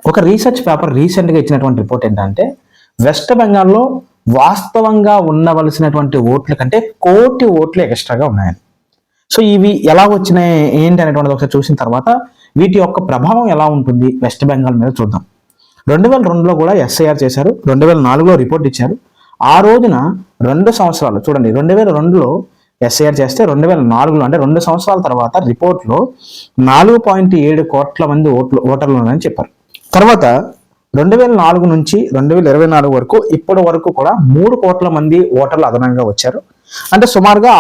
ఒక research paper రీసెంట్గా ఇచ్చినటువంటి రిపోర్ట్ ఏంటంటే వెస్ట్ బెంగాల్లో వాస్తవంగా ఉండవలసినటువంటి ఓట్ల కంటే 1,00,00,000 ఓట్లు ఎక్స్ట్రాగా ఉన్నాయని. సో ఇవి ఎలా వచ్చినాయి ఏంటి అనేటువంటిది ఒకసారి చూసిన తర్వాత వీటి యొక్క ప్రభావం ఎలా ఉంటుంది వెస్ట్ బెంగాల్ మీద చూద్దాం. 2002లో కూడా ఎస్ఐఆర్ చేశారు, 2004లో రిపోర్ట్ ఇచ్చారు. ఆ రోజున 2 సంవత్సరాలు చూడండి, 2002లో ఎస్ఐఆర్ చేస్తే 2004లో అంటే 2 సంవత్సరాల తర్వాత రిపోర్ట్లో 4.7 కోట్ల మంది ఓటర్లు ఉన్నారని చెప్పారు. తర్వాత 2004 నుంచి 2024 వరకు ఇప్పటి వరకు కూడా 3 కోట్ల మంది ఓటర్లు అదనంగా వచ్చారు. అంటే సుమారుగా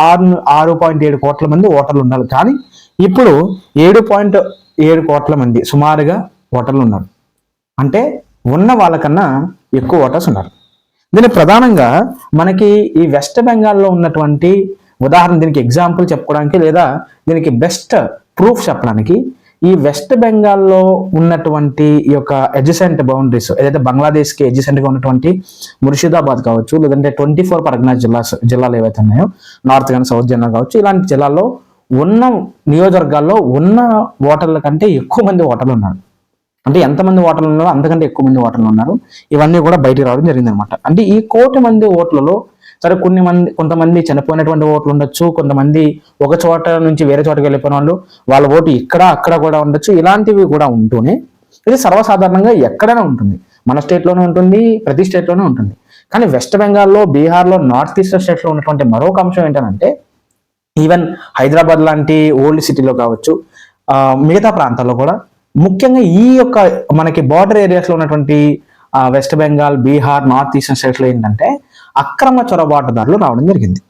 6.7 కోట్ల మంది ఓటర్లు ఉన్నారు. కానీ ఇప్పుడు 7.7 కోట్ల మంది సుమారుగా ఓటర్లు ఉన్నారు. అంటే ఉన్న వాళ్ళకన్నా ఎక్కువ ఓటర్స్ ఉన్నారు. దీని ప్రధానంగా మనకి ఈ వెస్ట్ బెంగాల్లో ఉన్నటువంటి ఉదాహరణ, దీనికి ఎగ్జాంపుల్ చెప్పుకోవడానికి లేదా దీనికి బెస్ట్ ప్రూఫ్ చెప్పడానికి ఈ వెస్ట్ బెంగాల్లో ఉన్నటువంటి ఈ యొక్క అడ్జసెంట్ బౌండరీస్ ఏదైతే బంగ్లాదేశ్కి అడ్జసెంట్గా ఉన్నటువంటి ముర్షిదాబాద్ కావచ్చు, లేదంటే 24 పరగనా జిల్లాలు ఏవైతే ఉన్నాయో, నార్త్ కానీ సౌత్ జిల్లా కావచ్చు, ఇలాంటి జిల్లాల్లో ఉన్న నియోజకవర్గాల్లో ఉన్న ఓటర్ల కంటే ఎక్కువ మంది ఓటర్లు ఉన్నారు. అంటే ఎంతమంది ఓటర్లు ఉన్నారో అంతకంటే ఎక్కువ మంది ఓటర్లు ఉన్నారు. ఇవన్నీ కూడా బయటికి రావడం జరిగింది అనమాట. అంటే ఈ 1,00,00,000 మంది ఓట్లలో సరే కొంతమంది చనిపోయినటువంటి ఓట్లు ఉండొచ్చు, కొంతమంది ఒక చోట నుంచి వేరే చోటకి వెళ్ళిపోయిన వాళ్ళు, వాళ్ళ ఓటు అక్కడ కూడా ఉండొచ్చు. ఇలాంటివి కూడా ఉంటూనే ఇది సర్వసాధారణంగా ఎక్కడైనా ఉంటుంది, మన స్టేట్లోనే ఉంటుంది, ప్రతి స్టేట్లోనే ఉంటుంది. కానీ వెస్ట్ బెంగాల్లో, బీహార్లో, నార్త్ ఈస్టర్న్ స్టేట్లో ఉన్నటువంటి మరొక అంశం ఏంటంటే ఈవెన్ హైదరాబాద్ లాంటి ఓల్డ్ సిటీలో కావచ్చు, మిగతా ప్రాంతాల్లో కూడా ముఖ్యంగా ఈ యొక్క మనకి బార్డర్ ఏరియాస్లో ఉన్నటువంటి west Bengal, Bihar, north eastern స్టేట్స్లో ఏంటంటే అక్రమ చొరబాటుదారులు రావడం జరిగింది.